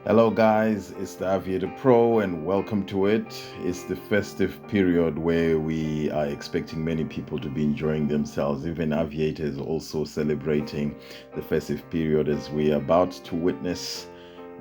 Hello, guys, it's the Aviator Pro, and welcome to it. It's the festive period where we are expecting many people to be enjoying themselves. Even Aviator is also celebrating the festive period as we are about to witness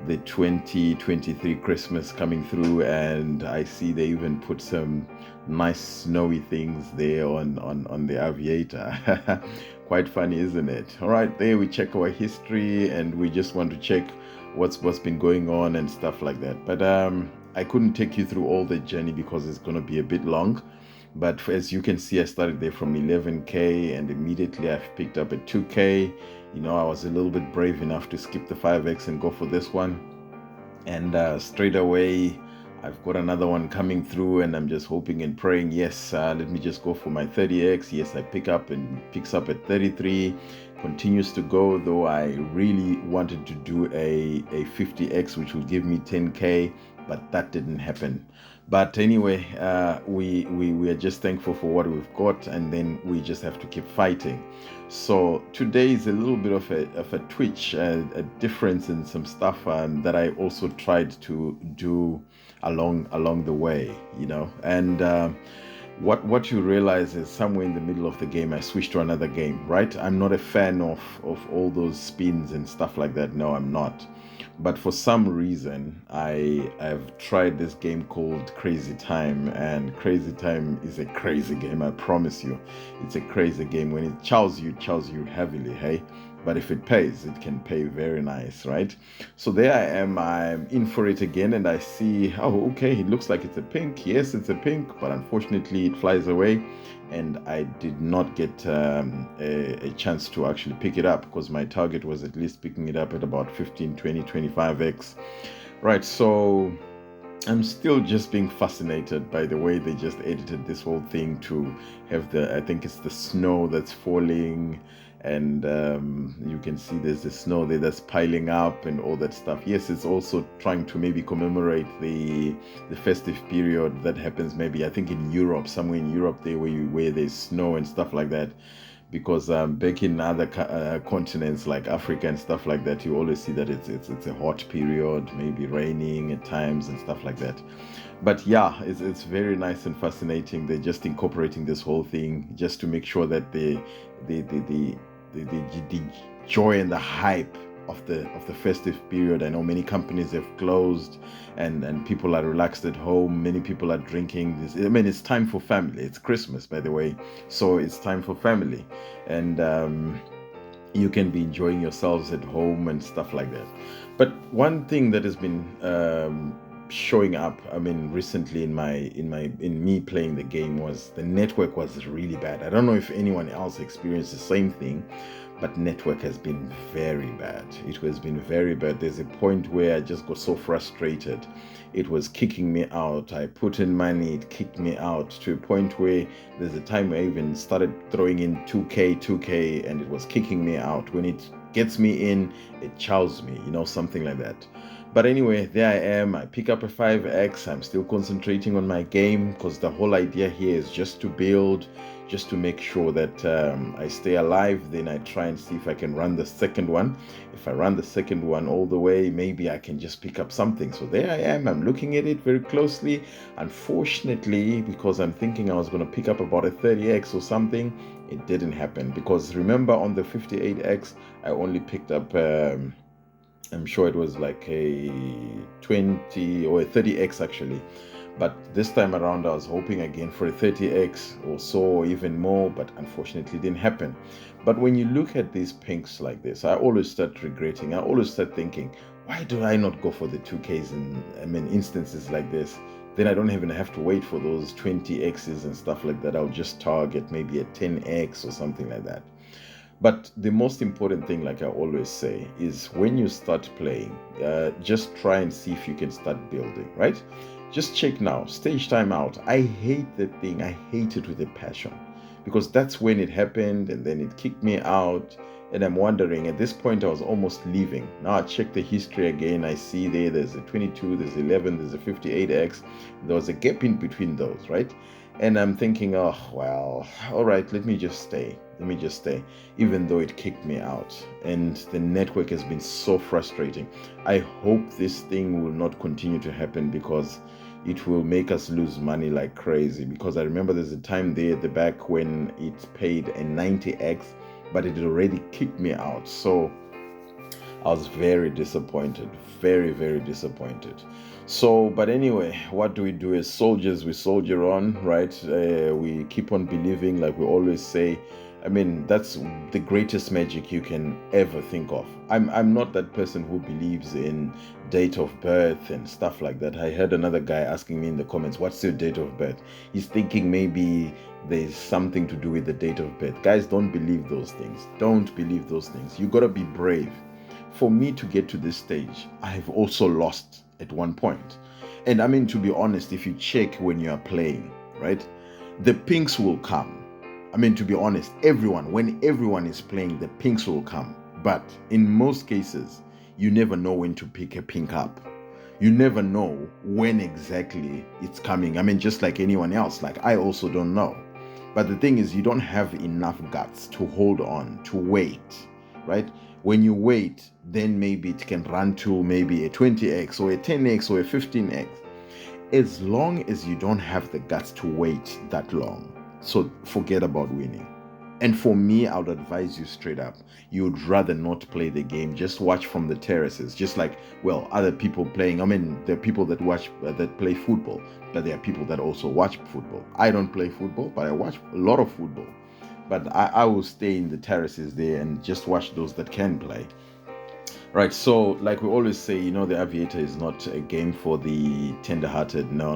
the 2023 Christmas coming through, and I see they even put some nice snowy things there on the Aviator. Quite funny, isn't it? All right, there we check our history, and we just want to check what's been going on and stuff like that. But I couldn't take you through all the journey because it's going to be a bit long. But as you can see, I started there from 11k, and immediately I've picked up a 2k. I was a little bit brave enough to skip the 5x and go for this one, and straight away I've got another one coming through, and I'm just hoping and praying, yes, let me just go for my 30x. Yes, I picks up at 33, continues to go, though I really wanted to do a 50x, which would give me 10k, but that didn't happen. But anyway, we are just thankful for what we've got, and then we just have to keep fighting. So today is a little bit of a twitch, a difference in some stuff that I also tried to do along the way, and what you realize is somewhere in the middle of the game I switched to another game, right? I'm not a fan of all those spins and stuff like that. No, I'm not. But for some reason I've tried this game called Crazy Time, and Crazy Time is a crazy game. I promise you, it's a crazy game. When it chows you heavily, hey. But if it pays, it can pay very nice, right? So there I am, I'm in for it again, and I see, oh, okay, it looks like it's a pink. Yes, it's a pink, but unfortunately it flies away, and I did not get a chance to actually pick it up, because my target was at least picking it up at about 15, 20, 25x. Right, so I'm still just being fascinated by the way they just edited this whole thing to have I think it's the snow that's falling, and you can see there's the snow there that's piling up and all that stuff. Yes, it's also trying to maybe commemorate the festive period that happens, maybe I think in Europe, somewhere in Europe there, where there's snow and stuff like that. Because back in other continents like Africa and stuff like that, you always see that it's a hot period, maybe raining at times and stuff like that. But yeah, it's very nice and fascinating. They're just incorporating this whole thing just to make sure that the joy and the hype of the festive period. I know many companies have closed, and people are relaxed at home. Many people are drinking this. I mean, it's time for family. It's Christmas, by the way, so it's time for family, and you can be enjoying yourselves at home and stuff like that. But one thing that has been showing up, I mean, recently in me playing the game, was the network was really bad. I don't know if anyone else experienced the same thing, but network has been very bad. It has been very bad. There's a point where I just got so frustrated. It was kicking me out. I put in money, it kicked me out, to a point where there's a time where I even started throwing in 2k, and it was kicking me out. When it gets me in, it chows me, something like that. But anyway, there I am. I pick up a 5x. I'm still concentrating on my game, because the whole idea here is just to build, just to make sure that I stay alive. Then I try and see if I can run the second one. If I run the second one all the way, maybe I can just pick up something. So there I am. I'm looking at it very closely. Unfortunately, because I'm thinking I was going to pick up about a 30x or something, it didn't happen. Because remember, on the 58x, I only picked up I'm sure it was like a 20 or a 30x actually. But this time around, I was hoping again for a 30x or so, or even more, but unfortunately it didn't happen. But when you look at these pinks like this, I always start regretting. I always start thinking, why do I not go for the 2Ks in instances like this? Then I don't even have to wait for those 20x's and stuff like that. I'll just target maybe a 10x or something like that. But the most important thing, like I always say, is when you start playing, just try and see if you can start building, right? Just check now, stage time out. I hate that thing. I hate it with a passion, because that's when it happened, and then it kicked me out. And I'm wondering, at this point, I was almost leaving. Now I check the history again. I see there's a 22, there's 11, there's a 58x. There was a gap in between those, right? And I'm thinking, oh, well, all right, let me just stay. Let me just stay, even though it kicked me out. And the network has been so frustrating. I hope this thing will not continue to happen, because it will make us lose money like crazy. Because I remember there's a time there at the back when it paid a 90x, but it had already kicked me out. So I was very disappointed, very, very disappointed. So, but anyway, what do we do as soldiers? We soldier on, right? We keep on believing, like we always say. I mean, that's the greatest magic you can ever think of. I'm not that person who believes in date of birth and stuff like that. I heard another guy asking me in the comments, what's your date of birth? He's thinking maybe there's something to do with the date of birth. Guys, don't believe those things. Don't believe those things. You gotta be brave. For me to get to this stage, I've also lost at one point. And I mean, to be honest, if you check when you are playing, right, the pinks will come. I mean, to be honest, when everyone is playing, the pinks will come. But in most cases, you never know when to pick a pink up. You never know when exactly it's coming. I mean, just like anyone else, like I also don't know. But the thing is, you don't have enough guts to hold on, to wait, right? When you wait, then maybe it can run to maybe a 20x or a 10x or a 15x. As long as you don't have the guts to wait that long, so forget about winning. And for me, I would advise you straight up, you would rather not play the game. Just watch from the terraces, just like, well, other people playing. I mean, there are people that watch, that play football, but there are people that also watch football. I don't play football, but I watch a lot of football. But I will stay in the terraces there and just watch those that can play. Right, so like we always say, the Aviator is not a game for the tender-hearted. No.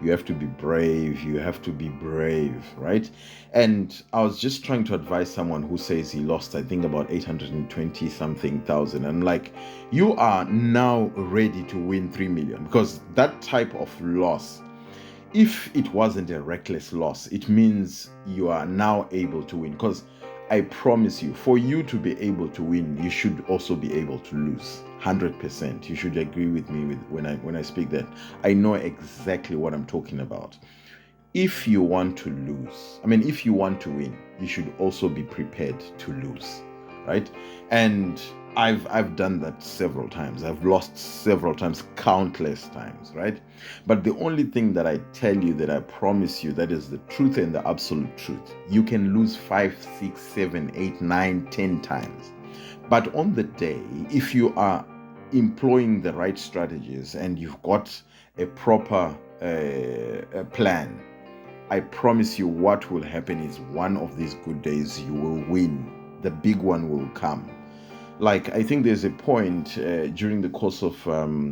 You have to be brave. You have to be brave, right? And I was just trying to advise someone who says he lost, I think, about 820 something thousand. I'm like, you are now ready to win 3 million, because that type of loss, if it wasn't a reckless loss, it means you are now able to win. Because I promise you, for you to be able to win, you should also be able to lose. 100%. You should agree with me when I speak that. I know exactly what I'm talking about. If you want to lose, if you want to win, you should also be prepared to lose, right? And I've done that several times. I've lost several times, countless times, right? But the only thing that I tell you, that I promise you, that is the truth and the absolute truth. You can lose 5, 6, 7, 8, 9, 10 times. But on the day, if you are employing the right strategies and you've got a proper plan, I promise you what will happen is one of these good days you will win. The big one will come. Like, I think there's a point during the course of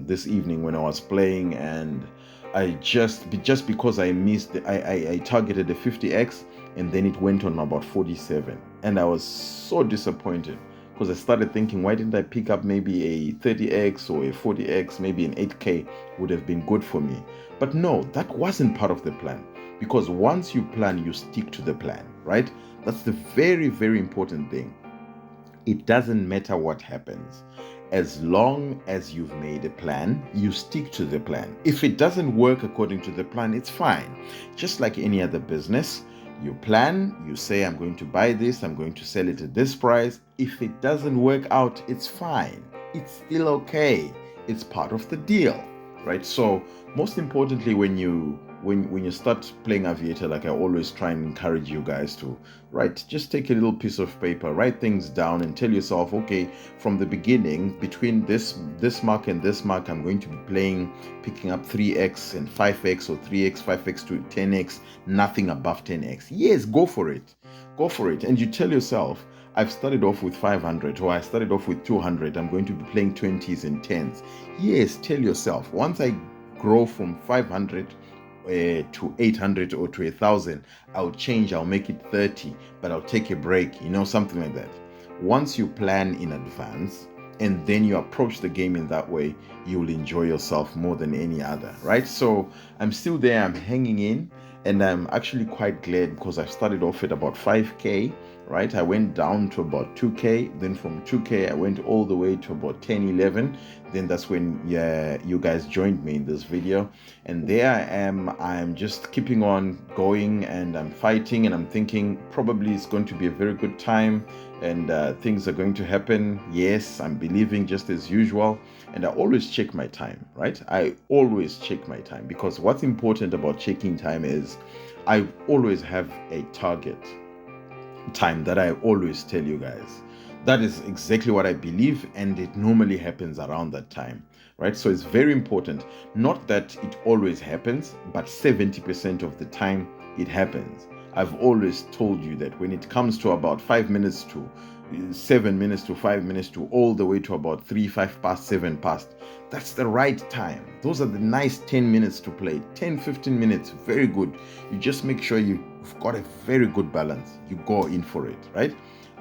this evening when I was playing, and I just because I missed, I targeted the 50x, and then it went on about 47, and I was so disappointed, because I started thinking, why didn't I pick up maybe a 30x or a 40x, maybe an 8k would have been good for me. But no, that wasn't part of the plan, because once you plan, you stick to the plan, right? That's the very, very important thing. It doesn't matter what happens. As long as you've made a plan, you stick to the plan. If it doesn't work according to the plan, it's fine. Just like any other business, you plan, you say, I'm going to buy this, I'm going to sell it at this price. If it doesn't work out, it's fine. It's still okay. It's part of the deal, right? So most importantly, when you start playing Aviator, like I always try and encourage you guys to, right, just take a little piece of paper, write things down, and tell yourself, okay, from the beginning, between this mark and this mark, I'm going to be picking up 3x and 5x, or 3x, 5x to 10x, nothing above 10x. Yes, go for it. And you tell yourself, I've started off with 500, or I started off with 200, I'm going to be playing 20s and 10s. Yes, tell yourself, once I grow from 500 to 800 or to 1,000, I'll change, I'll make it 30, but I'll take a break, something like that. Once you plan in advance and then you approach the game in that way, you will enjoy yourself more than any other, right? So I'm still there, I'm hanging in, and I'm actually quite glad, because I started off at about 5k, right? I went down to about 2K. Then from 2K, I went all the way to about 10, 11. Then that's when you guys joined me in this video. And there I am. I'm just keeping on going and I'm fighting and I'm thinking probably it's going to be a very good time and things are going to happen. Yes, I'm believing just as usual. And I always check my time, right? I always check my time because what's important about checking time is I always have a target time that I always tell you guys. That is exactly what I believe, and it normally happens around that time, right? So it's very important. Not that it always happens, but 70% of the time it happens. I've always told you that when it comes to about 5 minutes to 7 minutes to 5 minutes to all the way to about 5 past, 7 past, that's the right time. Those are the nice 10 minutes to play. 10, 15 minutes, very good. You just make sure you've got a very good balance. You go in for it, right?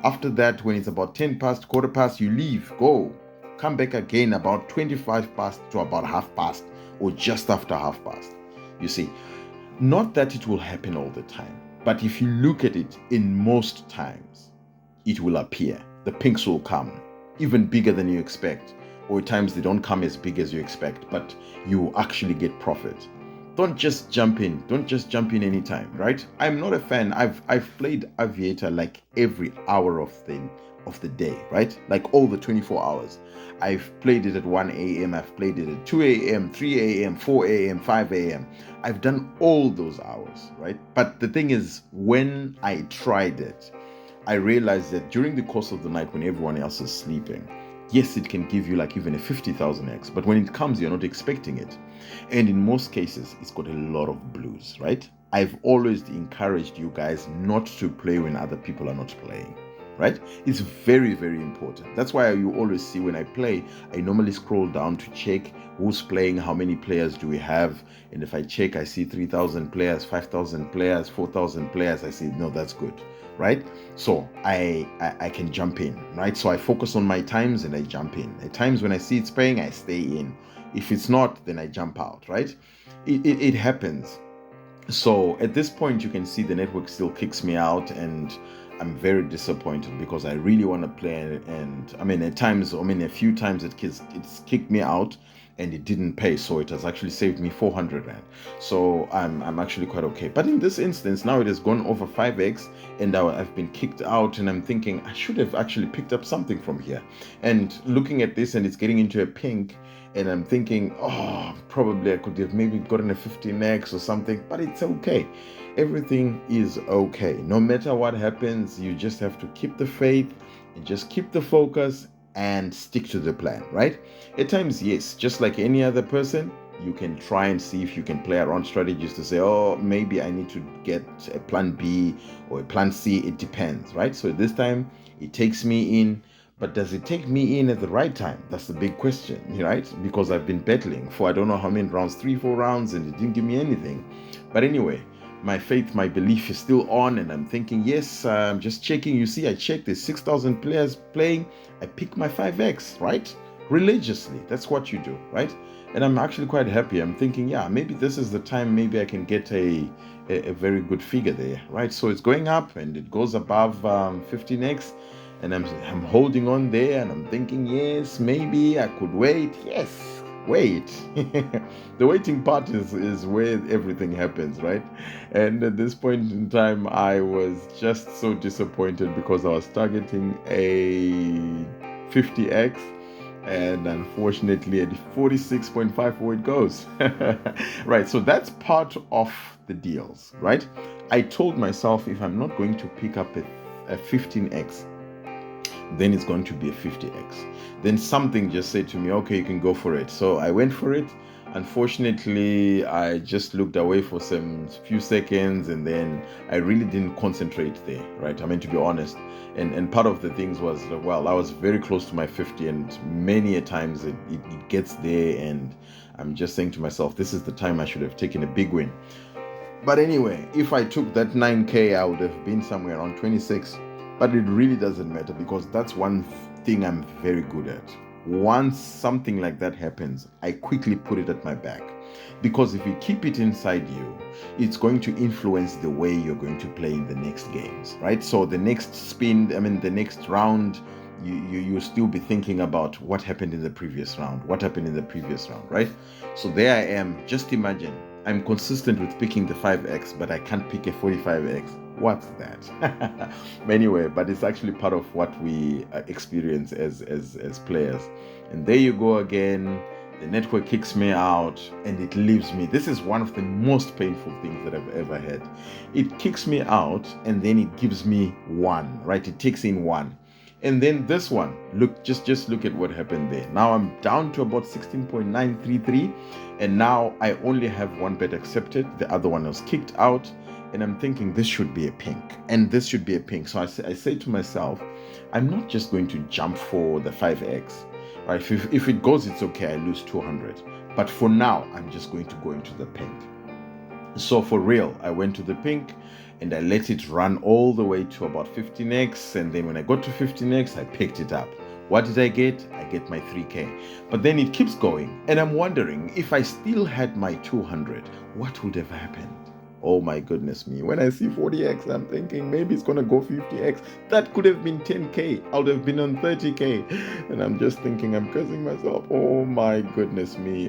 After that, when it's about 10 past, quarter past, you leave, go. Come back again about 25 past to about half past or just after half past. You see, not that it will happen all the time, but if you look at it in most times, it will appear. The pinks will come, even bigger than you expect. Or at times they don't come as big as you expect, but you actually get profit. Don't just jump in. Don't just jump in anytime, right? I'm not a fan. I've played Aviator like every hour of the day, right? Like all the 24 hours. I've played it at 1 a.m. I've played it at 2 a.m., 3 a.m., 4 a.m., 5 a.m. I've done all those hours, right? But the thing is, when I tried it, I realized that during the course of the night when everyone else is sleeping, yes, it can give you like even a 50,000x, but when it comes, you're not expecting it. And in most cases, it's got a lot of blues, right? I've always encouraged you guys not to play when other people are not playing, right? It's very, very important. That's why you always see when I play, I normally scroll down to check who's playing, how many players do we have. And if I check, I see 3,000 players, 5,000 players, 4,000 players, I say, no, that's good. Right? So I can jump in, right? So I focus on my times and I jump in. At times when I see it's playing, I stay in. If it's not, then I jump out, right? It happens. So at this point, you can see the network still kicks me out and I'm very disappointed because I really want to play. And I mean, a few times it's kicked me out and it didn't pay, so it has actually saved me 400 rand. So I'm actually quite okay. But in this instance, now it has gone over 5x and I've been kicked out and I'm thinking I should have actually picked up something from here. And looking at this and it's getting into a pink and I'm thinking, oh, probably I could have maybe gotten a 15x or something, but it's okay. Everything is okay. No matter what happens, you just have to keep the faith and just keep the focus and stick to the plan, right? At times, yes, just like any other person, you can try and see if you can play around strategies to say, oh, maybe I need to get a plan B or a plan C. It depends, right? So this time it takes me in, but does it take me in at the right time? That's the big question, right? Because I've been battling for I don't know how many rounds, 3-4 rounds, and it didn't give me anything. But anyway, my faith, my belief is still on, and I'm thinking, yes, I'm just checking. You see, I checked, there's 6,000 players playing. I pick my 5x, right? Religiously, that's what you do, right? And I'm actually quite happy. I'm thinking, yeah, maybe this is the time, maybe I can get a very good figure there, right? So it's going up and it goes above 15x, and I'm holding on there, and I'm thinking, yes, maybe I could wait. Yes, wait. The waiting part is where everything happens, right? And at this point in time, I was just so disappointed because I was targeting a 50x, and unfortunately at 46.54 it goes. Right, so that's part of the deals, right? I told myself if I'm not going to pick up a 15x, then it's going to be a 50x. Then something just said to me, okay, you can go for it. So I went for it. Unfortunately, I just looked away for some few seconds and then I really didn't concentrate there, right? I mean, to be honest. And part of the things was, well, I was very close to my 50 and many a times it gets there and I'm just saying to myself, this is the time I should have taken a big win. But anyway, if I took that 9K, I would have been somewhere around 26. But it really doesn't matter because that's one thing I'm very good at. Once something like that happens, I quickly put it at my back. Because if you keep it inside you, it's going to influence the way you're going to play in the next games, right? So the next spin, the next round, you'll still be thinking about what happened in the previous round, right? So there I am. Just imagine, I'm consistent with picking the 5x, but I can't pick a 45x. What's that? Anyway, but it's actually part of what we experience as players. And there you go again. The network kicks me out and it leaves me. This is one of the most painful things that I've ever had. It kicks me out and then it gives me 1, right? It takes in 1. And then this one, look, just look at what happened there. Now I'm down to about 16.933, and now I only have 1 bet accepted. The other one was kicked out, and I'm thinking this should be a pink, and this should be a pink. So I say to myself, I'm not just going to jump for the 5x. Right? If it goes, it's okay. I lose 200. But for now, I'm just going to go into the pink. So for real, I went to the pink and I let it run all the way to about 15x. And then when I got to 15x, I picked it up. What did I get? I get my 3K. But then it keeps going. And I'm wondering, if I still had my 200, what would have happened? Oh my goodness me. When I see 40x, I'm thinking maybe it's going to go 50x. That could have been 10K. I would have been on 30K. And I'm just thinking, I'm cursing myself. Oh my goodness me.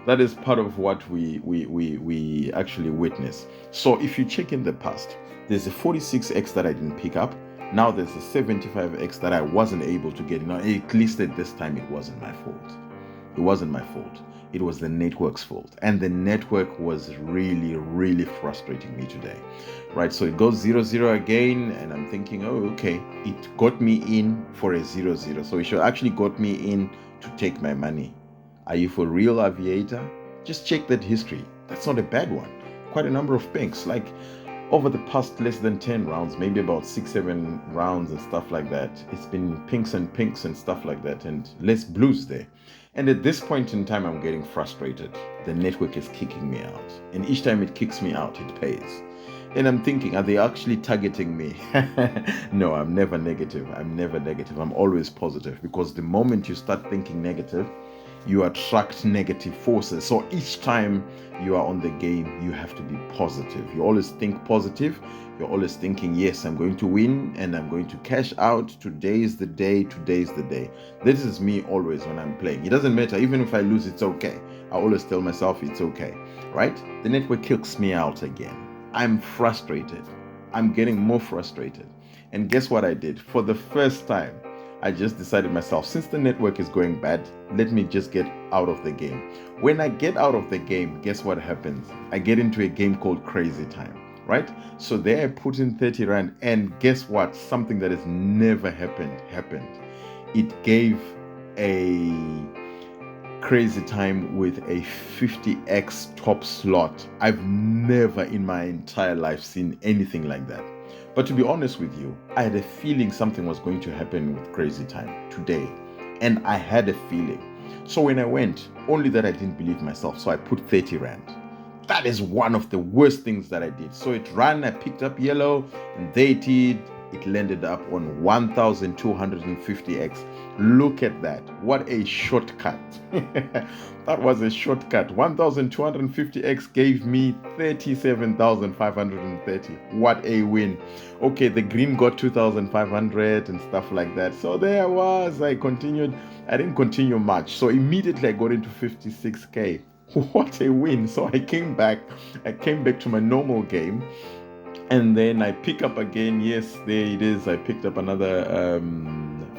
That is part of what we actually witness. So if you check in the past, there's a 46x that I didn't pick up. Now there's a 75x that I wasn't able to get. At least at this time, it wasn't my fault. It was the network's fault. And the network was really, really frustrating me today, right? So it goes 0-0 again, and I'm thinking, oh, okay, it got me in for a 0-0. So it should actually got me in to take my money. Are you for real, Aviator? Just check that history. That's not a bad one. Quite a number of pinks. Like over the past less than 10 rounds, maybe about 6-7 rounds and stuff like that, it's been pinks and stuff like that, and less blues there. And at this point in time, I'm getting frustrated. The network is kicking me out. And each time it kicks me out, it pays. And I'm thinking, are they actually targeting me? No, I'm never negative. I'm always positive. Because the moment you start thinking negative, you attract negative forces. So each time you are on the game, you have to be positive. You always think positive. You're always thinking, yes, I'm going to win and I'm going to cash out. Today is the day. This is me always when I'm playing. It doesn't matter. Even if I lose, it's okay. I always tell myself it's okay, right? The network kicks me out again. I'm frustrated. I'm getting more frustrated. And guess what I did? For the first time, I just decided myself, since the network is going bad, let me just get out of the game. When I get out of the game, guess what happens? I get into a game called Crazy Time, right? So there I put in 30 Rand, and guess what? Something that has never happened. It gave a Crazy Time with a 50x top slot. I've never in my entire life seen anything like that. But to be honest with you, I had a feeling something was going to happen with Crazy Time today. And I had a feeling. So when I went, only that I didn't believe myself. So I put 30 Rand. That is one of the worst things that I did. So it ran, I picked up yellow, and they did. It landed up on 1,250x. Look at that. What a shortcut. That was a shortcut. 1,250x gave me 37,530. What a win. Okay, the green got 2,500 and stuff like that. So there I was. I continued. I didn't continue much. So immediately I got into 56k. What a win. So I came back to my normal game. And then I pick up again. Yes, there it is. I picked up another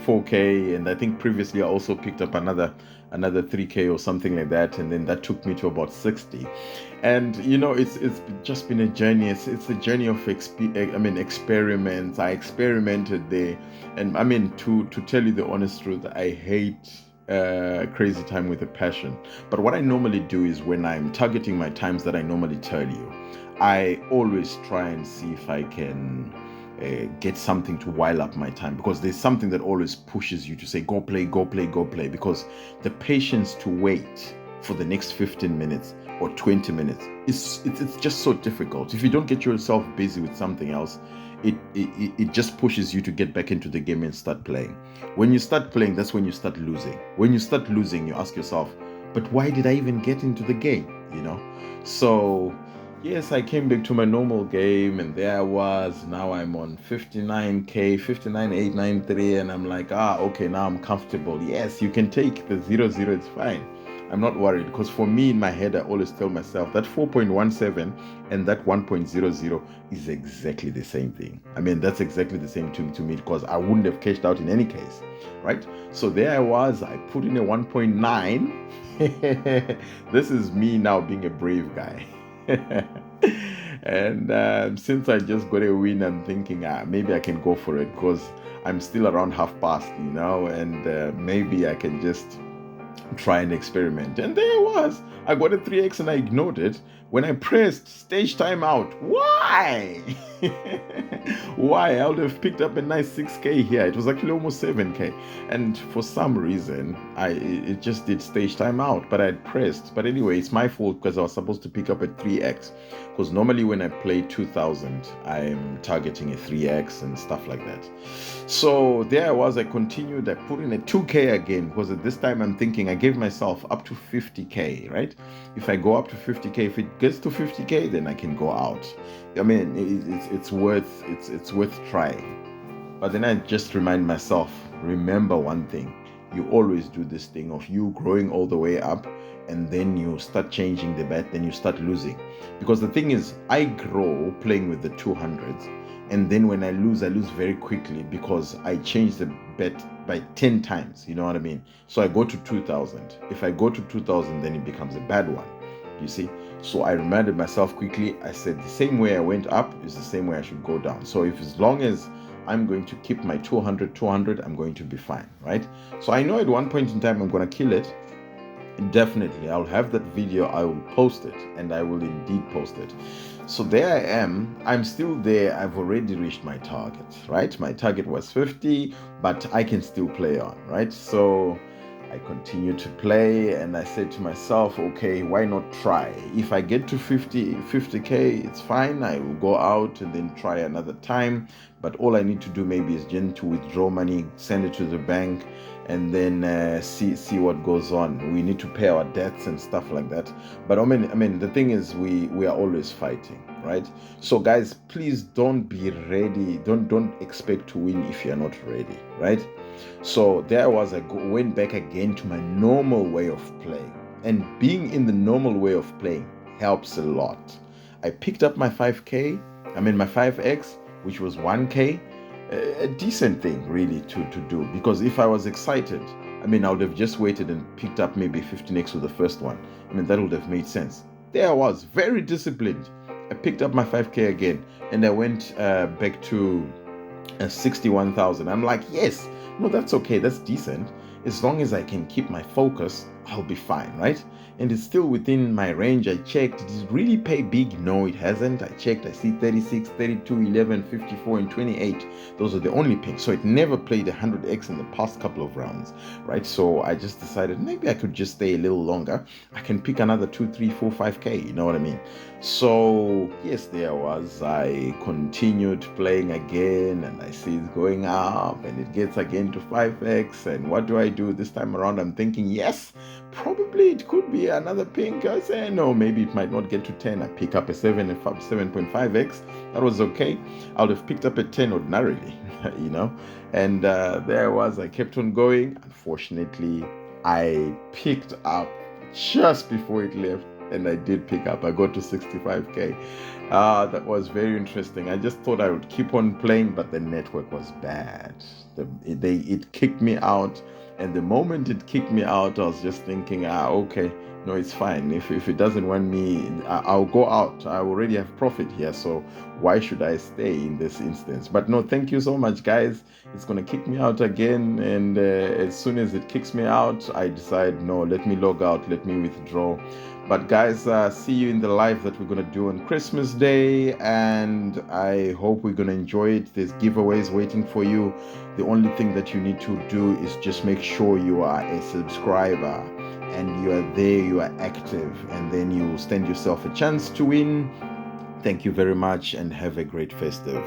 4K, and I think previously I also picked up another 3K or something like that, and then that took me to about 60. And it's just been a journey. It's a journey of experiments. I experimented there, and to tell you the honest truth, I hate Crazy Time with a passion. But what I normally do is, when I'm targeting my times that I normally tell you, I always try and see if I can get something to while up my time, because there's something that always pushes you to say, go play, because the patience to wait for the next 15 minutes or 20 minutes, it's just so difficult. If you don't get yourself busy with something else, it just pushes you to get back into the game and start playing. When you start playing, that's when you start losing. When you start losing, you ask yourself, but why did I even get into the game? So Yes, I came back to my normal game, and there I was. Now I'm on 59k, 59,893, and I'm like, okay, now I'm comfortable. Yes, you can take the 0 0, it's fine. I'm not worried because for me in my head, I always tell myself that 4.17 and that 1.00 is exactly the same thing. I mean, that's exactly the same to me because I wouldn't have cashed out in any case, right? So there I was, I put in a 1.9. This is me now being a brave guy. And since I just got a win, I'm thinking maybe I can go for it because I'm still around half past, and maybe I can just try and experiment. And there it was. I got a 3x and I ignored it. When I pressed stage timeout, why? Why? I would have picked up a nice 6k here. It was actually almost 7k. And for some reason, it just did stage timeout, but I pressed. But anyway, it's my fault because I was supposed to pick up a 3x. Because normally when I play 2000, I'm targeting a 3x and stuff like that. So there I was. I continued. I put in a 2k again because at this time I'm thinking I gave myself up to 50k, right? If I go up to 50k, if it gets to 50k, then I can go out. I mean, it's worth trying. But then I just remind myself, remember one thing. You always do this thing of you growing all the way up and then you start changing the bet, then you start losing. Because the thing is, I grow playing with the 200s, and then when I lose very quickly because I change the bet by 10 times, you know what I mean? So I go to 2000. If I go to 2000, then it becomes a bad one, you see? So I reminded myself quickly, I said the same way I went up is the same way I should go down. So if as long as I'm going to keep my 200, I'm going to be fine, right? So I know at one point in time I'm going to kill it. Definitely, I'll have that video, I will post it, and I will indeed post it. So there I am, I'm still there, I've already reached my target, right? My target was 50, but I can still play on, right? So I continue to play and I said to myself, okay, why not try? If I get to 50k, it's fine. I will go out and then try another time. But all I need to do maybe is just to withdraw money, send it to the bank, and then see what goes on. We need to pay our debts and stuff like that. But I mean, the thing is, we are always fighting, right? So guys, please don't be ready. Don't expect to win if you're not ready, right? So there was, I went back again to my normal way of playing. And being in the normal way of playing helps a lot. I picked up my 5k, my 5x, which was 1k, a decent thing really to do. Because if I was excited, I would have just waited and picked up maybe 15x with the first one. That would have made sense. There I was, very disciplined. I picked up my 5k again and I went back to 61,000. I'm like, yes, no, that's okay, that's decent. As long as I can keep my focus, I'll be fine, right? And it's still within my range. I checked, did it really pay big? No, it hasn't. I checked, I see 36, 32, 11, 54, and 28. Those are the only picks. So it never played 100x in the past couple of rounds, right? So I just decided maybe I could just stay a little longer. I can pick another 2, 3, 4, 5k, you know what I mean? So yes, there was. I continued playing again and I see it's going up and it gets again to 5x. And what do I do this time around? I'm thinking, yes, probably it could be another pink. I say no, maybe it might not get to 10. I pick up a 7.5x. That was okay. I would have picked up a 10 ordinarily, and there I was. I kept on going. Unfortunately, I picked up just before it left, and I did pick up. I got to 65k. That was very interesting. I just thought I would keep on playing, but the network was bad. It kicked me out. And the moment it kicked me out, I was just thinking, okay, no, it's fine. If it doesn't want me, I'll go out. I already have profit here, so why should I stay in this instance? But no, thank you so much, guys. It's going to kick me out again. And as soon as it kicks me out, I decide, no, let me log out. Let me withdraw. But guys, see you in the live that we're going to do on Christmas Day. And I hope we're going to enjoy it. There's giveaways waiting for you. The only thing that you need to do is just make sure you are a subscriber and you are there, you are active, and then you stand yourself a chance to win. Thank you very much and have a great festive.